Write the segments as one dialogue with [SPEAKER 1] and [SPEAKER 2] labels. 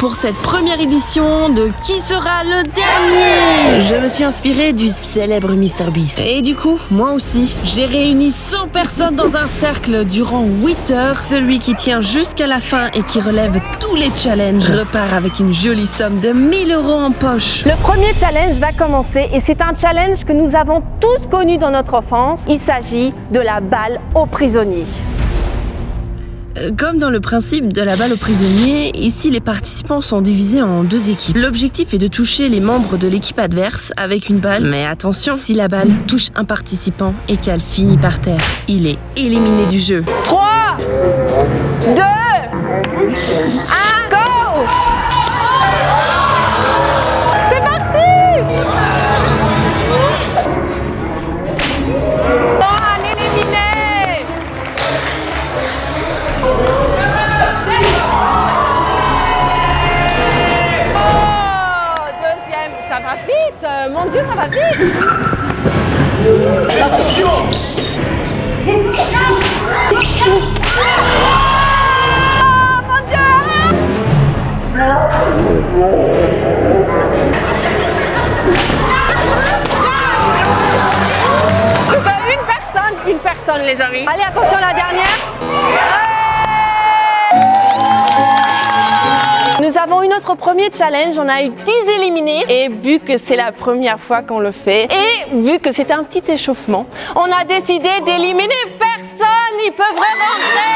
[SPEAKER 1] pour cette première édition de Qui sera le dernier? Je me suis inspirée du célèbre MrBeast. Et du coup, moi aussi, j'ai réuni 100 personnes dans un cercle durant 8 heures. Celui qui tient jusqu'à la fin et qui relève tous les challenges repart avec une jolie somme de 1 000 € en poche.
[SPEAKER 2] Le premier challenge va commencer et c'est un challenge que nous avons tous connu dans notre enfance. Il s'agit de la balle aux prisonniers.
[SPEAKER 1] Comme dans le principe de la balle aux prisonniers, ici les participants sont divisés en 2 équipes. L'objectif est de toucher les membres de l'équipe adverse avec une balle. Mais attention, si la balle touche un participant et qu'elle finit par terre, il est éliminé du jeu.
[SPEAKER 2] 3, 2, 1, go! C'est parti! Un éliminé! Oh, deuxième, ça va vite! Mon Dieu, ça va vite!
[SPEAKER 3] Destruction!
[SPEAKER 2] Oh, mon Dieu! Une personne, les amis. Allez, attention, la dernière. Nous avons eu notre premier challenge, on a eu 10 éliminés et vu que c'est la première fois qu'on le fait et vu que c'était un petit échauffement, on a décidé d'éliminer personne, ils peuvent rentrer.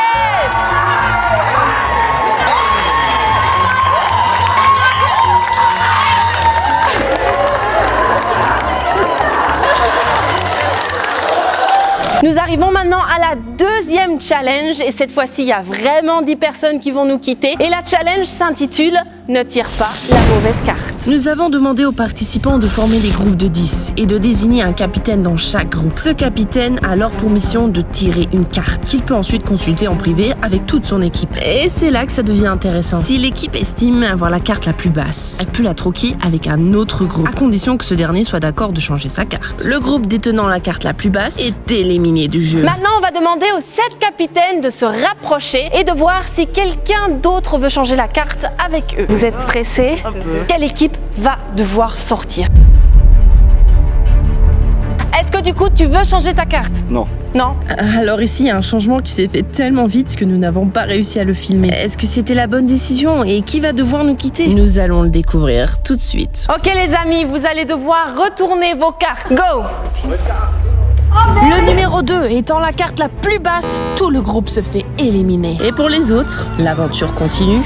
[SPEAKER 2] Nous arrivons maintenant à la deuxième challenge et cette fois-ci, il y a vraiment 10 personnes qui vont nous quitter. Et la challenge s'intitule « Ne tire pas la mauvaise carte ».
[SPEAKER 1] Nous avons demandé aux participants de former des groupes de 10 et de désigner un capitaine dans chaque groupe. Ce capitaine a alors pour mission de tirer une carte qu'il peut ensuite consulter en privé avec toute son équipe. Et c'est là que ça devient intéressant. Si l'équipe estime avoir la carte la plus basse, elle peut la troquer avec un autre groupe, à condition que ce dernier soit d'accord de changer sa carte. Le groupe détenant la carte la plus basse est éliminé du jeu.
[SPEAKER 2] Maintenant, on va demander aux 7 capitaines de se rapprocher et de voir si quelqu'un d'autre veut changer la carte avec eux. Vous êtes stressés? Quelle équipe va devoir sortir? Est-ce que du coup, tu veux changer ta carte?
[SPEAKER 4] Non.
[SPEAKER 2] Non?
[SPEAKER 1] Alors ici, il y a un changement qui s'est fait tellement vite que nous n'avons pas réussi à le filmer. Est-ce que c'était la bonne décision et qui va devoir nous quitter? Nous allons le découvrir tout de suite.
[SPEAKER 2] Ok les amis, vous allez devoir retourner vos cartes. Go!
[SPEAKER 1] Le numéro 2 étant la carte la plus basse, tout le groupe se fait éliminer. Et pour les autres, l'aventure continue.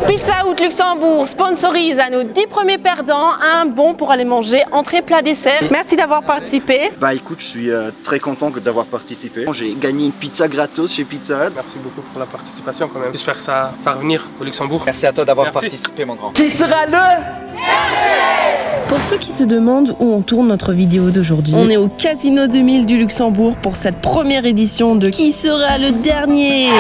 [SPEAKER 2] Pizza Hut Luxembourg sponsorise à nos 10 premiers perdants un bon pour aller manger entrée plat dessert. Merci d'avoir participé.
[SPEAKER 4] Bah écoute, je suis très content d'avoir participé. J'ai gagné une pizza gratos chez Pizza Hut.
[SPEAKER 5] Merci beaucoup pour la participation quand même. J'espère que ça va revenir au Luxembourg.
[SPEAKER 6] Merci à toi d'avoir participé mon grand.
[SPEAKER 2] Qui sera le...
[SPEAKER 1] Pour ceux qui se demandent où on tourne notre vidéo d'aujourd'hui, on est au Casino 2000 du Luxembourg pour cette première édition de Qui sera le dernier?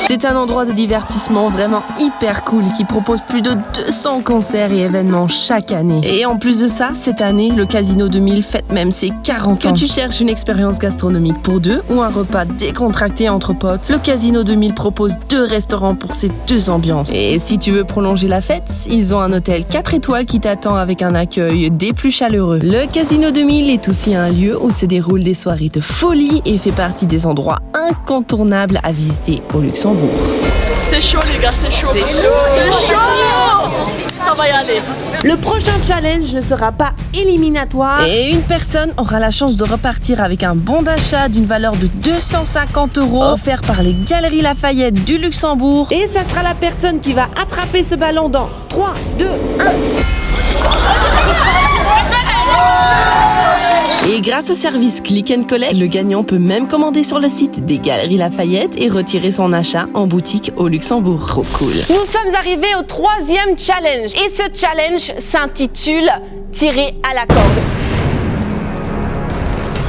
[SPEAKER 1] C'est un endroit de divertissement vraiment hyper cool qui propose plus de 200 concerts et événements chaque année. Et en plus de ça, cette année, le Casino 2000 fête même ses 40 ans. Que tu cherches une expérience gastronomique pour 2 ou un repas décontracté entre potes, le Casino 2000 propose 2 restaurants pour ces 2 ambiances. Et si tu veux prolonger la fête, ils ont un hôtel 4 étoiles qui t'attend avec un accueil des plus chaleureux. Le Casino 2000 est aussi un lieu où se déroulent des soirées de folie et fait partie des endroits incontournables à visiter au Luxembourg.
[SPEAKER 7] C'est chaud les gars, c'est chaud. C'est chaud, c'est chaud. Ça va y aller.
[SPEAKER 2] Le prochain challenge ne sera pas éliminatoire.
[SPEAKER 1] Et une personne aura la chance de repartir avec un bon d'achat d'une valeur de 250 € offert par les Galeries Lafayette du Luxembourg.
[SPEAKER 2] Et ça sera la personne qui va attraper ce ballon dans 3, 2, 1.
[SPEAKER 1] Et grâce au service Click and Collect, le gagnant peut même commander sur le site des Galeries Lafayette et retirer son achat en boutique au Luxembourg. Trop cool.
[SPEAKER 2] Nous sommes arrivés au 3e challenge. Et ce challenge s'intitule « Tirer à la corde ».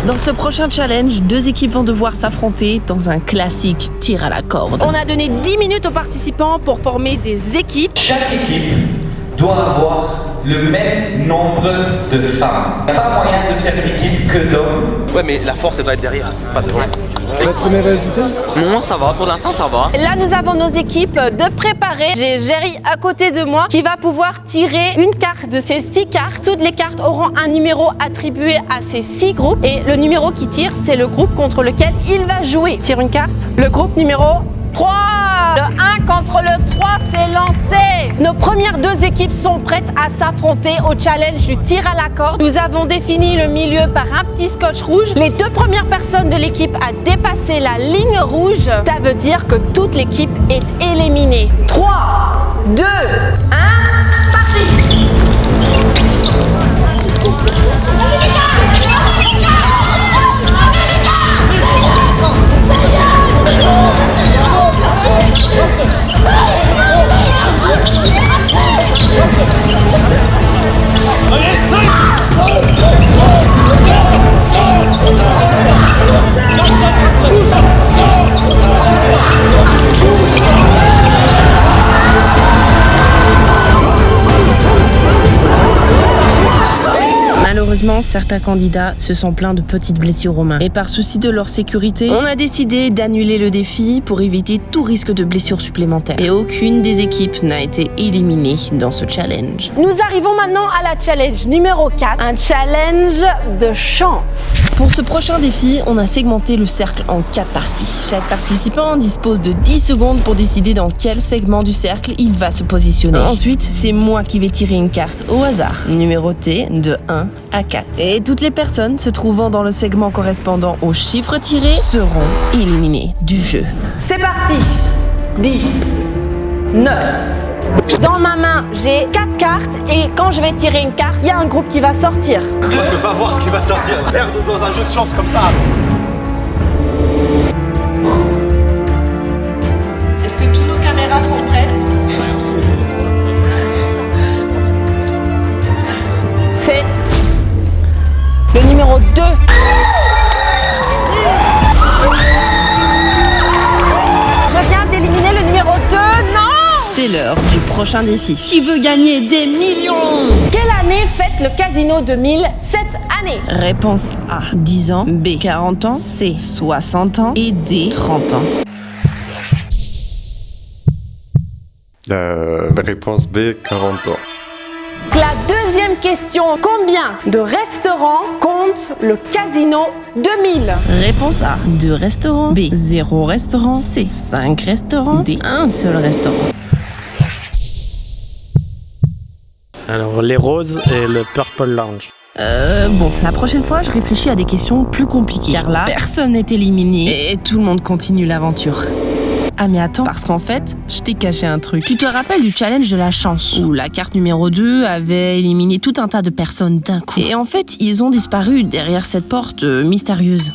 [SPEAKER 1] Dans ce prochain challenge, 2 équipes vont devoir s'affronter dans un classique tir à la corde.
[SPEAKER 2] On a donné 10 minutes aux participants pour former des équipes.
[SPEAKER 3] Chaque équipe doit avoir
[SPEAKER 6] le même nombre de femmes. Il n'y a pas moyen de faire une équipe que d'hommes.
[SPEAKER 3] Ouais, mais la force, elle doit être derrière, pas devant.
[SPEAKER 8] Votre première hésité?
[SPEAKER 3] Non, ça va, pour l'instant, ça va.
[SPEAKER 2] Là, nous avons nos équipes de préparer. J'ai Jerry à côté de moi qui va pouvoir tirer une carte de ces 6 cartes. Toutes les cartes auront un numéro attribué à ces 6 groupes. Et le numéro qui tire, c'est le groupe contre lequel il va jouer. Tire une carte. Le groupe numéro 3. Le 1 contre le 3, c'est lancé. Nos premières 2 équipes sont prêtes à s'affronter au challenge du tir à la corde. Nous avons défini le milieu par un petit scotch rouge. Les 2 premières personnes de l'équipe à dépasser la ligne rouge, ça veut dire que toute l'équipe est éliminée. 3, 2, 1, parti.
[SPEAKER 1] Malheureusement, certains candidats se sont plaints de petites blessures aux mains. Et par souci de leur sécurité, on a décidé d'annuler le défi pour éviter tout risque de blessures supplémentaires. Et aucune des équipes n'a été éliminée dans ce challenge.
[SPEAKER 2] Nous arrivons maintenant à la challenge numéro 4, un challenge de chance.
[SPEAKER 1] Pour ce prochain défi, on a segmenté le cercle en 4 parties. Chaque participant dispose de 10 secondes pour décider dans quel segment du cercle il va se positionner. Ensuite, c'est moi qui vais tirer une carte au hasard, numérotée de 1 à 4. Et toutes les personnes se trouvant dans le segment correspondant au chiffre tiré seront éliminées du jeu.
[SPEAKER 2] C'est parti. 10, 9. Dans ma main, j'ai 4 cartes et quand je vais tirer une carte, il y a un groupe qui va sortir.
[SPEAKER 3] Je peux pas voir ce qui va sortir. Merde, dans un jeu de chance comme ça.
[SPEAKER 2] Est-ce que toutes nos caméras sont prêtes? C'est le numéro 2. Je viens d'éliminer le numéro 2. Non!
[SPEAKER 1] C'est l'heure du prochain défi. Qui veut gagner des millions?
[SPEAKER 2] Quelle année fête le Casino 2000 cette année?
[SPEAKER 1] Réponse A, 10 ans. B, 40 ans. C, 60 ans. Et D, 30 ans.
[SPEAKER 8] Réponse B, 40 ans.
[SPEAKER 2] La deuxième question, combien de restaurants compte le Casino 2000?
[SPEAKER 1] Réponse A, 2 restaurants. B, 0 restaurant. C, 5 restaurants. D, 1 seul restaurant.
[SPEAKER 9] Alors, les roses et le Purple Lounge.
[SPEAKER 1] Bon, la prochaine fois, je réfléchis à des questions plus compliquées. Car là, personne n'est éliminé et tout le monde continue l'aventure. Ah mais attends, parce qu'en fait, je t'ai caché un truc. Tu te rappelles du challenge de la chance, où la carte numéro 2 avait éliminé tout un tas de personnes d'un coup. Et en fait, ils ont disparu derrière cette porte mystérieuse.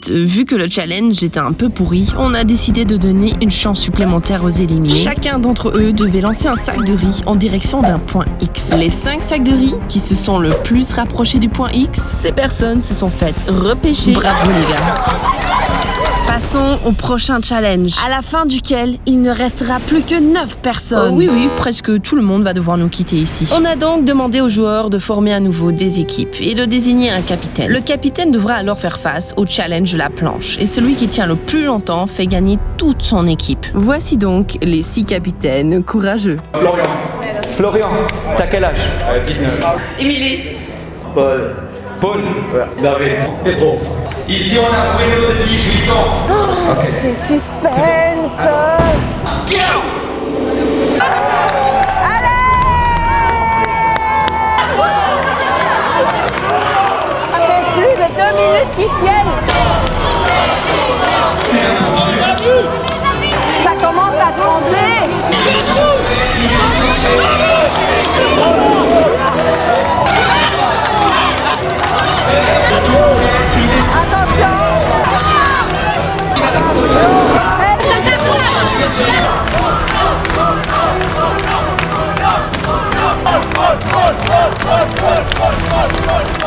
[SPEAKER 1] Vu que le challenge était un peu pourri, on a décidé de donner une chance supplémentaire aux éliminés. Chacun d'entre eux devait lancer un sac de riz en direction d'un point X. Les 5 sacs de riz qui se sont le plus rapprochés du point X, ces personnes se sont faites repêcher. Bravo les gars. Passons au prochain challenge, à la fin duquel il ne restera plus que 9 personnes. Oui, presque tout le monde va devoir nous quitter ici. On a donc demandé aux joueurs de former à nouveau des équipes et de désigner un capitaine. Le capitaine devra alors faire face au challenge de la planche et celui qui tient le plus longtemps fait gagner toute son équipe. Voici donc les 6 capitaines courageux.
[SPEAKER 6] Florian, t'as quel âge?
[SPEAKER 3] 19.
[SPEAKER 1] Émilie.
[SPEAKER 4] Paul.
[SPEAKER 6] Paul.
[SPEAKER 3] David. Pedro.
[SPEAKER 6] Ici, on a Bruno de 18 ans.
[SPEAKER 2] Okay. C'est suspense. Ça fait plus de 2 minutes qu'ils tiennent. Ça commence à trembler.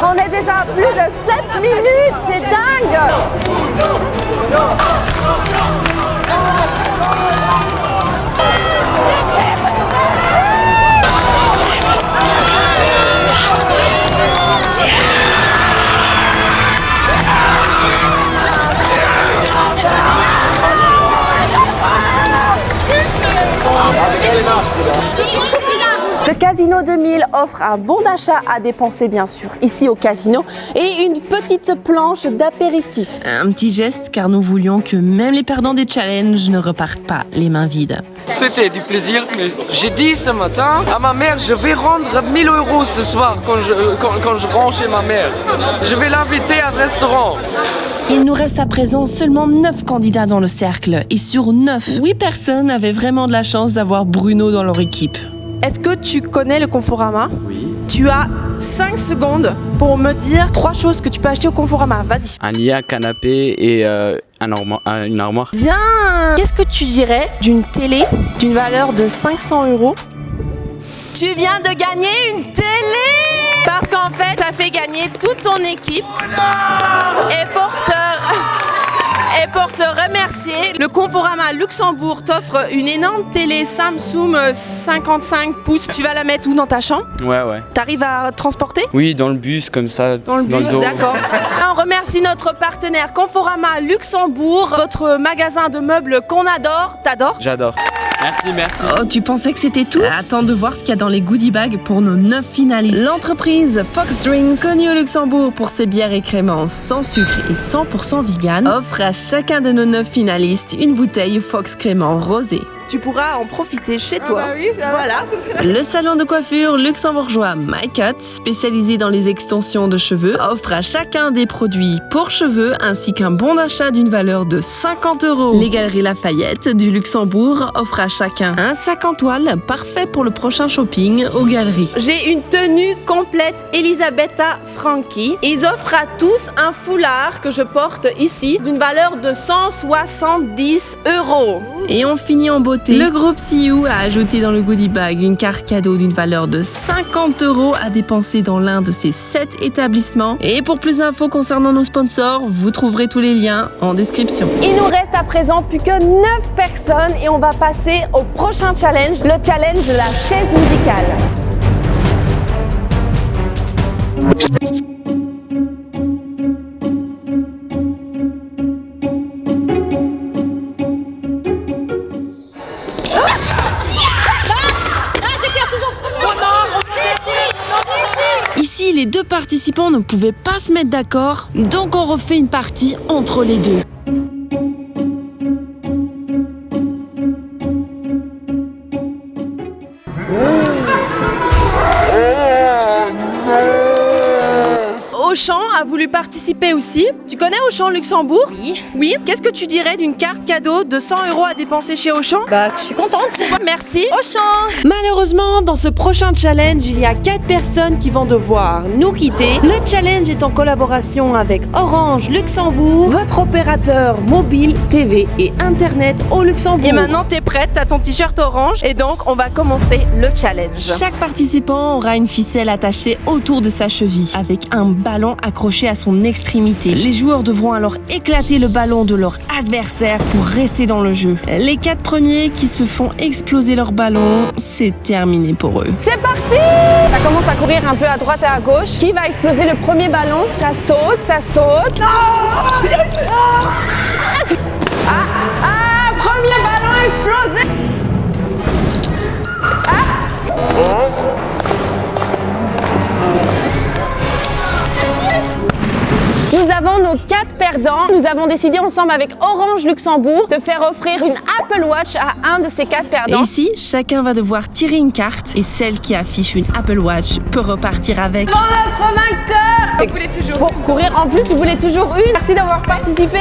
[SPEAKER 2] On est déjà à plus de 7 minutes, c'est dingue! offre un bon d'achat à dépenser bien sûr ici au casino et une petite planche d'apéritif.
[SPEAKER 1] Un petit geste car nous voulions que même les perdants des challenges ne repartent pas les mains vides.
[SPEAKER 10] C'était du plaisir, mais j'ai dit ce matin à ma mère, je vais rendre 1000 € ce soir quand je rentre chez ma mère. Je vais l'inviter à un restaurant.
[SPEAKER 1] Il nous reste à présent seulement 9 candidats dans le cercle et sur 9, 8 personnes avaient vraiment de la chance d'avoir Bruno dans leur équipe.
[SPEAKER 2] Est-ce que tu connais le Conforama?
[SPEAKER 9] Oui.
[SPEAKER 2] Tu as 5 secondes pour me dire 3 choses que tu peux acheter au Conforama. Vas-y.
[SPEAKER 9] Un lit, un canapé et une armoire.
[SPEAKER 2] Bien. Qu'est-ce que tu dirais d'une télé d'une valeur de 500 €? Tu viens de gagner une télé! Parce qu'en fait, ça fait gagner toute ton équipe. Et pour te remercier, le Conforama Luxembourg t'offre une énorme télé Samsung 55 pouces. Tu vas la mettre où dans ta chambre?
[SPEAKER 9] Ouais.
[SPEAKER 2] T'arrives à transporter?
[SPEAKER 9] Oui, dans le bus, comme ça.
[SPEAKER 2] Dans le bus, d'accord. On remercie notre partenaire Conforama Luxembourg, votre magasin de meubles qu'on adore. T'adores?
[SPEAKER 9] J'adore. Merci.
[SPEAKER 1] Oh, tu pensais que c'était tout? Attends de voir ce qu'il y a dans les goodie bags pour nos 9 finalistes. L'entreprise Fox Drinks, connue au Luxembourg pour ses bières et crémences sans sucre et 100% vegan, offre à chacun de nos 9 finalistes une bouteille Fox Crément rosée.
[SPEAKER 2] Tu pourras en profiter chez toi.
[SPEAKER 7] oui, ça
[SPEAKER 2] voilà.
[SPEAKER 1] Le salon de coiffure luxembourgeois My Cut, spécialisé dans les extensions de cheveux, offre à chacun des produits pour cheveux ainsi qu'un bon d'achat d'une valeur de 50 €. Les Galeries Lafayette du Luxembourg offrent à chacun un sac en toile parfait pour le prochain shopping aux galeries.
[SPEAKER 2] J'ai une tenue complète Elisabetta Franchi. Ils offrent à tous un foulard que je porte ici d'une valeur de 170 €.
[SPEAKER 1] Et on finit en beauté. Le groupe CU a ajouté dans le goodie bag une carte cadeau d'une valeur de 50 € à dépenser dans l'un de ces 7 établissements. Et pour plus d'infos concernant nos sponsors, vous trouverez tous les liens en description.
[SPEAKER 2] Il nous reste à présent plus que 9 personnes et on va passer au prochain challenge, le challenge de la chaise musicale.
[SPEAKER 1] Ici, les 2 participants ne pouvaient pas se mettre d'accord, donc on refait une partie entre les deux.
[SPEAKER 2] Auchan a voulu participer aussi. Tu connais Auchan Luxembourg? Oui. Qu'est-ce que tu dirais d'une carte cadeau de 100 € à dépenser chez Auchan?
[SPEAKER 7] Bah, je suis contente.
[SPEAKER 2] Merci.
[SPEAKER 7] Auchan.
[SPEAKER 2] Malheureusement, dans ce prochain challenge, il y a 4 personnes qui vont devoir nous quitter. Le challenge est en collaboration avec Orange Luxembourg, votre opérateur mobile, TV et Internet au Luxembourg. Et maintenant, t'es prête, t'as ton t-shirt orange et donc on va commencer le challenge.
[SPEAKER 1] Chaque participant aura une ficelle attachée autour de sa cheville avec un ballon accroché à son extrémité. Les joueurs devront alors éclater le ballon de leur adversaire pour rester dans le jeu. Les 4 premiers qui se font exploser leur ballon, c'est terminé pour eux.
[SPEAKER 2] C'est parti! Ça commence à courir un peu à droite et à gauche. Qui va exploser le premier ballon? Ça saute, ça saute. Premier ballon explosé! Nous avons nos 4 perdants. Nous avons décidé ensemble avec Orange Luxembourg de faire offrir une Apple Watch à un de ces 4 perdants.
[SPEAKER 1] Et ici, chacun va devoir tirer une carte et celle qui affiche une Apple Watch peut repartir avec.
[SPEAKER 2] Pour notre vainqueur! Vous voulez toujours pour courir. En plus, vous voulez toujours une. Merci d'avoir participé.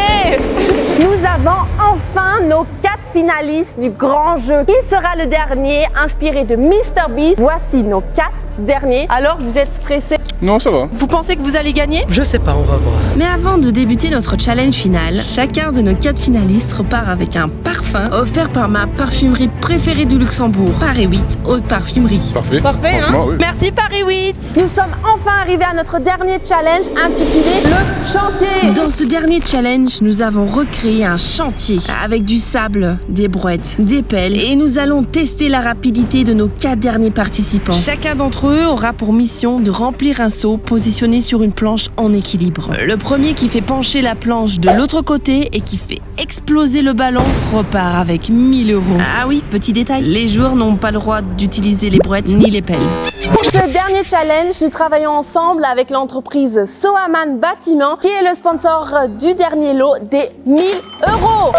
[SPEAKER 2] Nous avons enfin nos 4 finalistes du grand jeu. Qui sera le dernier inspiré de MrBeast? Voici nos 4 derniers. Alors, vous êtes stressés?
[SPEAKER 8] Non, ça va.
[SPEAKER 2] Vous pensez que vous allez gagner?
[SPEAKER 9] Je sais pas, on va voir.
[SPEAKER 1] Mais avant de débuter notre challenge final, chacun de nos 4 finalistes repart avec un parfum offert par ma parfumerie préférée du Luxembourg, Paris 8, haute parfumerie.
[SPEAKER 8] Parfait.
[SPEAKER 2] Parfait, hein?
[SPEAKER 8] Oui.
[SPEAKER 2] Merci Paris 8. Nous sommes enfin arrivés à notre dernier challenge intitulé le chantier.
[SPEAKER 1] Dans ce dernier challenge, nous avons recréé un chantier avec du sable, des brouettes, des pelles et nous allons tester la rapidité de nos 4 derniers participants. Chacun d'entre eux aura pour mission de remplir un seau positionné sur une planche en équilibre. Le premier qui fait pencher la planche de l'autre côté et qui fait exploser le ballon repart avec 1000 €. Ah oui, petit détail, les joueurs n'ont pas le droit d'utiliser les brouettes ni les pelles.
[SPEAKER 2] Pour ce dernier challenge, nous travaillons ensemble avec l'entreprise Soaman Bâtiment qui est le sponsor du dernier lot des 1000 €.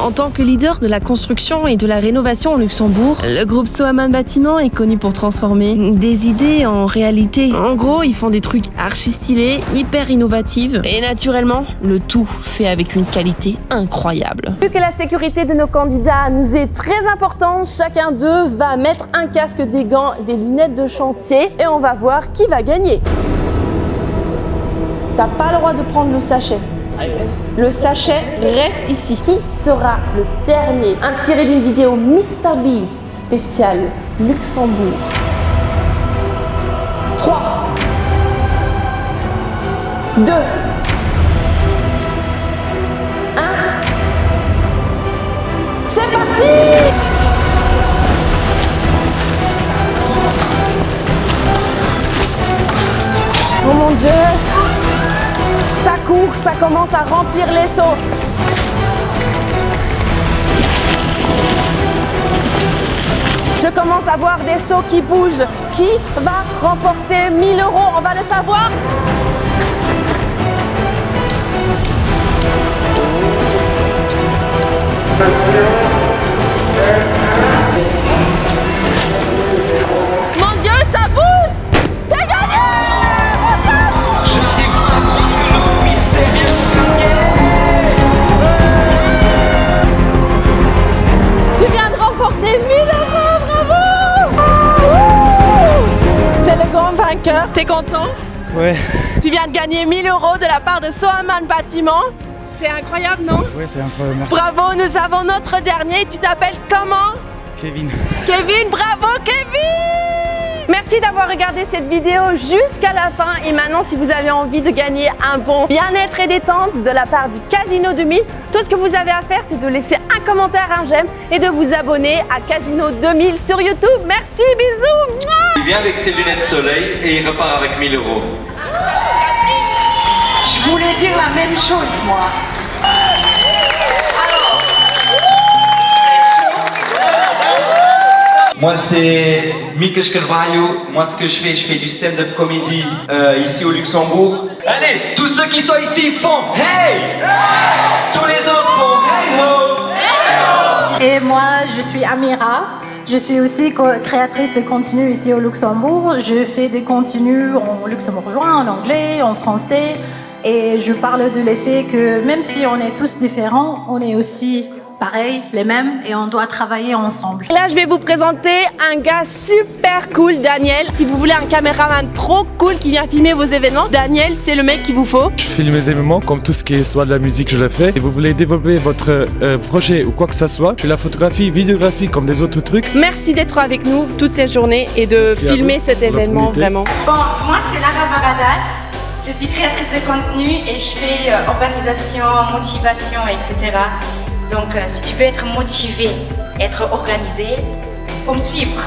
[SPEAKER 1] En tant que leader de la construction et de la rénovation au Luxembourg, le groupe Soaman Bâtiment est connu pour transformer des idées en réalité. En gros, ils font des trucs archi stylés, hyper innovatifs et naturellement, le tout fait avec une qualité incroyable.
[SPEAKER 2] Vu que la sécurité de nos candidats nous est très importante, chacun d'eux va mettre un casque, des gants, des lunettes de chantier et on va voir qui va gagner. T'as pas le droit de prendre le sachet. Le sachet reste ici. Qui sera le dernier? Inspiré d'une vidéo MrBeast spéciale Luxembourg. 3, 2, 1. C'est parti! Oh mon Dieu! Ça court, ça commence à remplir les seaux. Je commence à voir des seaux qui bougent. Qui va remporter 1000 €? On va le savoir. Mon Dieu, ça bouge! C'est gagné! Tu viens de remporter 1000 €, bravo! T'es le grand vainqueur, t'es content?
[SPEAKER 8] Ouais.
[SPEAKER 2] Tu viens de gagner 1000 € de la part de Soaman Bâtiment. C'est incroyable, non?
[SPEAKER 8] Ouais, c'est incroyable, merci.
[SPEAKER 2] Bravo, nous avons notre dernier. Tu t'appelles comment?
[SPEAKER 8] Kevin.
[SPEAKER 2] Kevin, bravo Kevin! Merci d'avoir regardé cette vidéo jusqu'à la fin. Et maintenant, si vous avez envie de gagner un bon bien-être et détente de la part du Casino 2000, tout ce que vous avez à faire, c'est de laisser un commentaire, un j'aime et de vous abonner à Casino 2000 sur YouTube. Merci, bisous! Mouah.
[SPEAKER 6] Il vient avec ses lunettes soleil et il repart avec 1000 €.
[SPEAKER 7] Je voulais dire la même chose, moi.
[SPEAKER 6] Moi c'est Mike Carvalho. Moi ce que je fais du stand-up comédie ici au Luxembourg. Allez, tous ceux qui sont ici font hey! Tous les autres font hey ho!
[SPEAKER 11] Et moi je suis Amira. Je suis aussi créatrice de contenus ici au Luxembourg. Je fais des contenus en luxembourgeois, en anglais, en français. Et je parle de l'effet que même si on est tous différents, on est aussi pareil, les mêmes, et on doit travailler ensemble.
[SPEAKER 2] Là, je vais vous présenter un gars super cool, Daniel. Si vous voulez un caméraman trop cool qui vient filmer vos événements, Daniel, c'est le mec qu'il vous faut.
[SPEAKER 8] Je filme mes événements, comme tout ce qui est soit de la musique, je le fais. Et vous voulez développer votre projet ou quoi que ce soit, je fais la photographie, vidéographie, comme des autres trucs.
[SPEAKER 2] Merci d'être avec nous toutes ces journées et de filmer cet événement, vraiment.
[SPEAKER 11] Bon, moi c'est Lara Baradas. Je suis créatrice de contenu et je fais organisation, motivation, etc. Donc si tu veux être motivé, être organisé, faut me suivre.